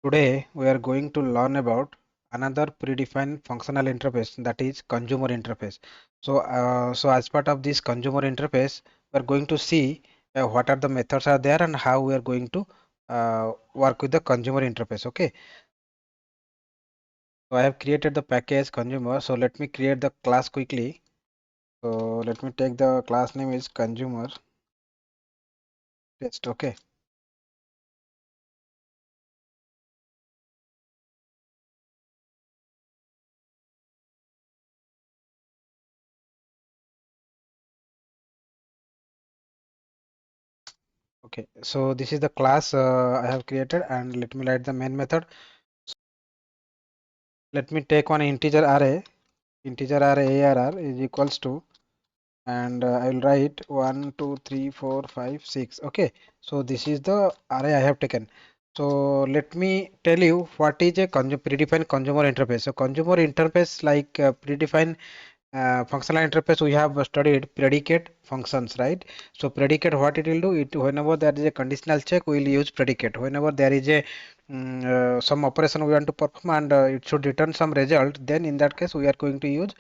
Today we are going to learn about another predefined functional interface, that is consumer interface. So as part of this consumer interface, we are going to see what are the methods are there and how we are going to work with the consumer interface. Okay. So I have created the package consumer. So let me create the class quickly. So let me take the class name is consumer test. Okay. Okay. So this is the class I have created, and let me write the main method. Let me take one integer array. Integer array arr is equals to, and I will write 1 2 3 4 5 6. Okay, so this is the array I have taken. So let me tell you what is a predefined consumer interface. So consumer interface, like predefined functional interface, we have studied predicate functions, right? So predicate, what it will do, it whenever there is a conditional check, we will use predicate. Whenever there is a some operation we want to perform, and it should return some result, then in that case we are going to use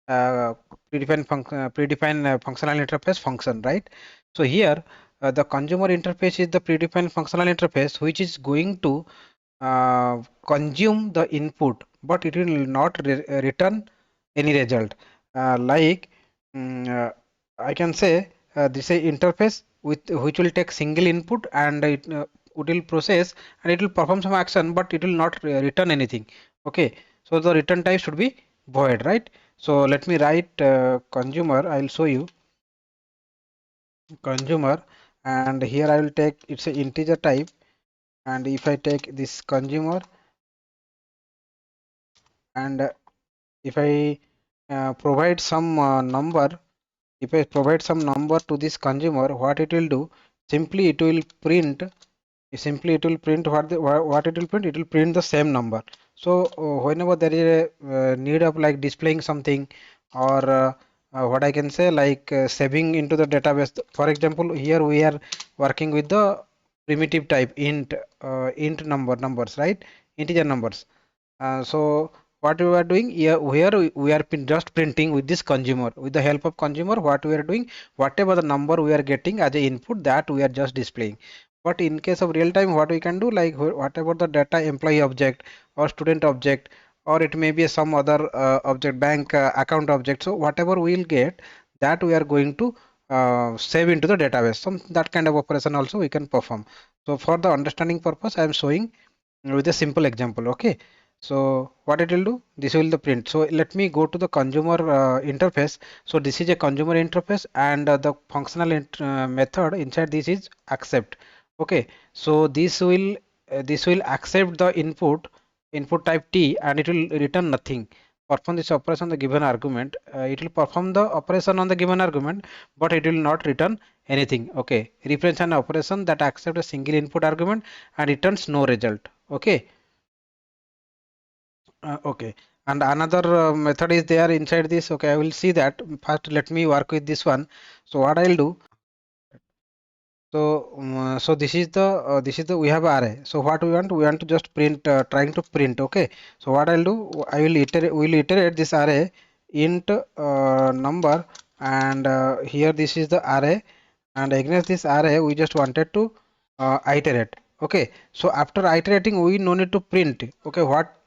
uh, predefined functional interface function, right? So here the consumer interface is the predefined functional interface which is going to consume the input, but it will not return any result. Like I can say this is interface with which will take single input, and it will process and it will perform some action, but it will not return anything. Okay, so the return type should be void, right? So let me write consumer. I will show you consumer, and here I will take, it's a integer type, and if I take this consumer, and if I provide some number, if I provide some number to this consumer, what it will do? Simply it will print. Simply it will print what it will print. It will print the same number. So whenever there is a need of like displaying something, or what I can say, like saving into the database. For example, here we are working with the primitive type int numbers, right? Integer numbers. So what we are doing here, we are just printing with this consumer, with the help of consumer. What we are doing, whatever the number we are getting as a input, that we are just displaying. But in case of real time, what we can do, like whatever the data employee object or student object, or it may be some other object, bank account object. So whatever we will get, that we are going to save into the database. Some that kind of operation also we can perform. So for the understanding purpose, I am showing with a simple example. Okay, so what it will do, this will the print. So let me go to the consumer interface. So this is a consumer interface, and the functional method inside this is accept. Okay, so this will accept the input type t, and it will return nothing. Perform this operation on the given argument. It will perform the operation on the given argument, but it will not return anything. Okay, reference an operation that accepts a single input argument and returns no result. Okay. Okay, and another method is there inside this. Okay, I will see that. First let me work with this one. So what I'll do, so this is the we have array. So what we want to just print, trying to print. Okay, so what I'll do, I will iterate, this array int number, and here this is the array, and against this array we just wanted to iterate. Okay, so after iterating, we no need to print. Okay, what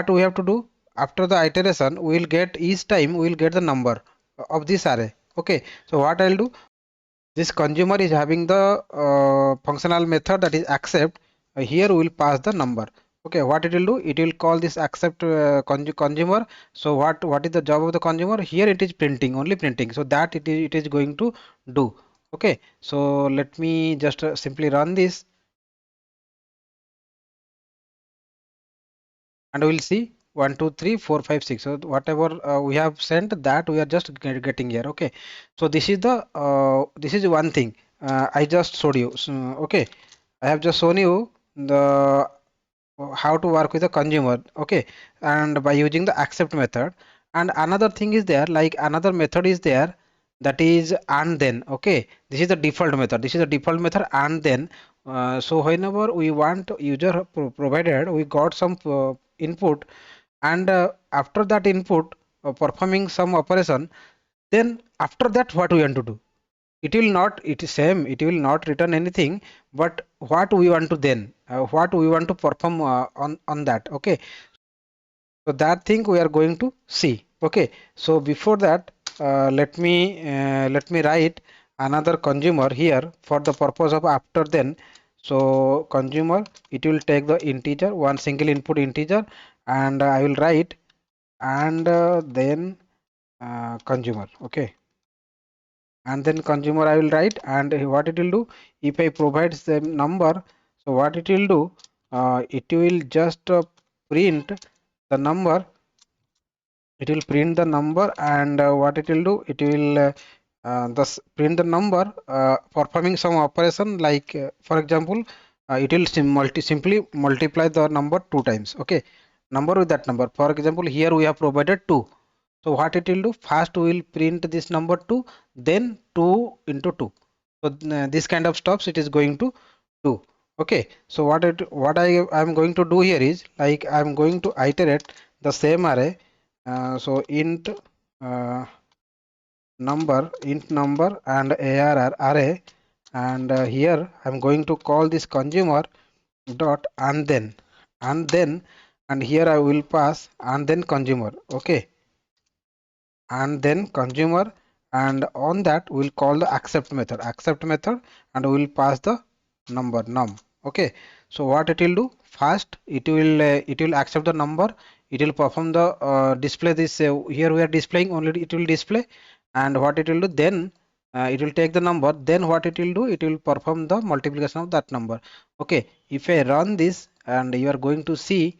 we have to do, after the iteration we will get, each time we will get the number of this array. Okay, so what I'll do, this consumer is having the functional method that is accept. Here we will pass the number. Okay, what it will do, it will call this accept consumer. So what is the job of the consumer? Here it is printing, only printing, so that it is going to do. Okay, so let me just simply run this, and we will see 1 2 3 4 5 6. So whatever we have sent, that we are just getting here. Okay, so this is the this is one thing I just showed you. So, okay, I have just shown you the how to work with the consumer. Okay, and by using the accept method. And another thing is there, like another method is there, that is and then. Okay, this is the default method, and then So whenever we want user provided, we got some input, and after that input performing some operation, then after that what we want to do? It will not, it is same, it will not return anything, but what we want to then, what we want to perform on that. Okay, so that thing we are going to see. Okay, so before that, let me write another consumer here for the purpose of after then. So consumer, it will take the integer, one single input integer, and I will write, and then consumer. Okay, and then consumer I will write, and what it will do, if I provide the number, so what it will do, it will just print the number, it will print the number, and what it will do, it will thus print the number performing some operation, like for example, it will simply multiply the number two times. Okay, number with that number, for example here we have provided 2, so what it will do, first we will print this number 2, then 2 into 2. So this kind of stuffs it is going to do. Okay, so what I am going to do here is, like I am going to iterate the same array. So uh, int number and arr array, and here I'm going to call this consumer dot and then and here I will pass and then consumer. Okay, and then consumer, and on that we'll call the accept method, and we'll pass the number num. Okay, so what it will do, first it will accept the number, it will perform the display this, here we are displaying only, it will display, and what it will do then, it will take the number, then what it will do, it will perform the multiplication of that number. Okay, if I run this, and you are going to see.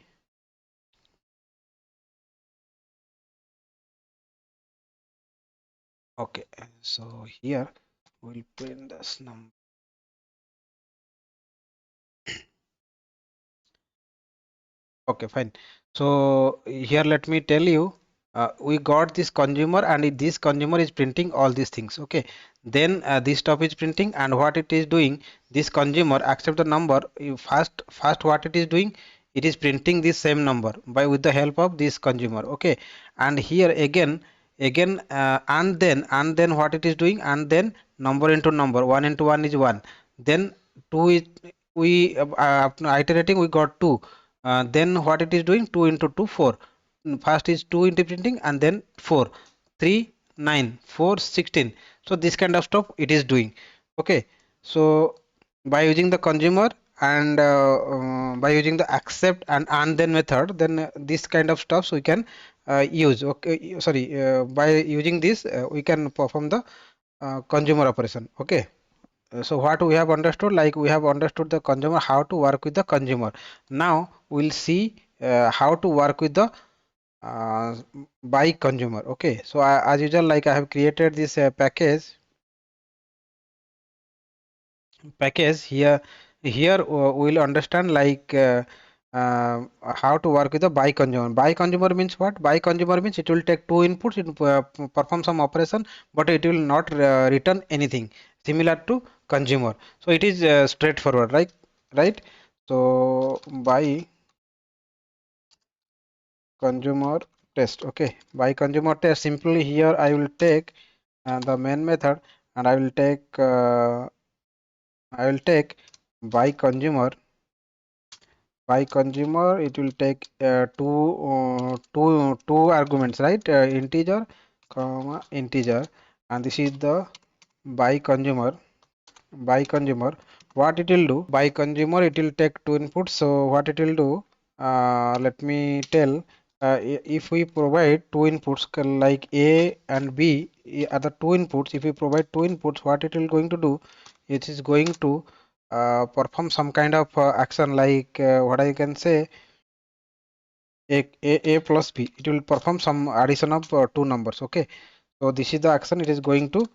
Okay, so here we'll print this number. Okay, fine. So here let me tell you, we got this consumer, and this consumer is printing all these things. Okay, then this stuff is printing, and what it is doing, this consumer accept the number. First what it is doing, it is printing this same number by with the help of this consumer. Okay, and here again and then what it is doing, and then number into number, 1 into 1 is 1, then 2 is, we iterating we got 2, then what it is doing, 2 into 2 4, first is 2 into printing, and then 4 3 9 4 16. So this kind of stuff it is doing. Okay, so by using the consumer, and by using the accept and then method, then this kind of stuffs we can use. Okay, sorry, by using this we can perform the consumer operation. Okay, so what we have understood, like we have understood the consumer, how to work with the consumer. Now we'll see how to work with the uh, by consumer. Okay, so as usual, like I have created this package here. We'll understand, like how to work with the by consumer. By consumer means what? By consumer means it will take two inputs, it perform some operation, but it will not return anything, similar to consumer. So it is straightforward, right? So by consumer test. Okay, by consumer test, simply here I will take the main method, and I will take by consumer, it will take two arguments, right? Integer comma integer, and this is the by consumer. What it will do, by consumer it will take two inputs. So what it will do, let me tell, if we provide two inputs, like a and b are the two inputs, if we provide two inputs, what it will going to do, it is going to perform some kind of action, like what I can say, a plus b, it will perform some addition of two numbers. Okay, so this is the action it is going to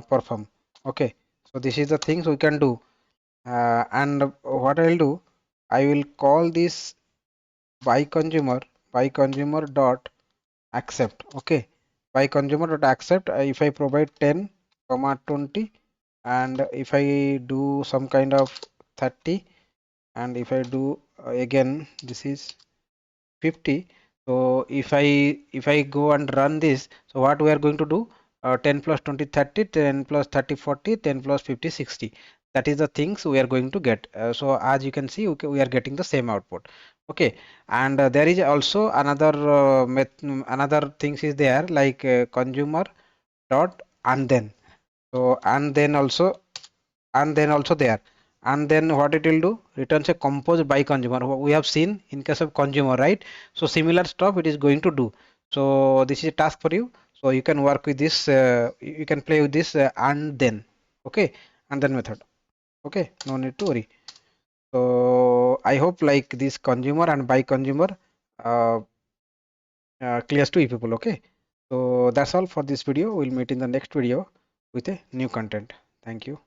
perform. Okay, so this is the things we can do, and what I'll do, I will call this by consumer dot accept. Okay, by consumer dot accept, if I provide 10 comma 20, and if I do some kind of 30, and if I do again, this is 50. So if I go and run this, so what we are going to do, 10 plus 20 30, 10 plus 30 40, 10 plus 50 60. That is the things we are going to get. So as you can see, we are getting the same output. Okay, and there is also another another things is there, like consumer dot and then. So and then also there, and then what it will do, returns a composed by consumer. We have seen in case of consumer, right? So similar stuff it is going to do. So this is a task for you, so you can work with this, you can play with this and then. Okay, and then method. Okay, no need to worry. So I hope like this consumer and by consumer uh, clears to you people. Okay, so that's all for this video. We'll meet in the next video with a new content. Thank you.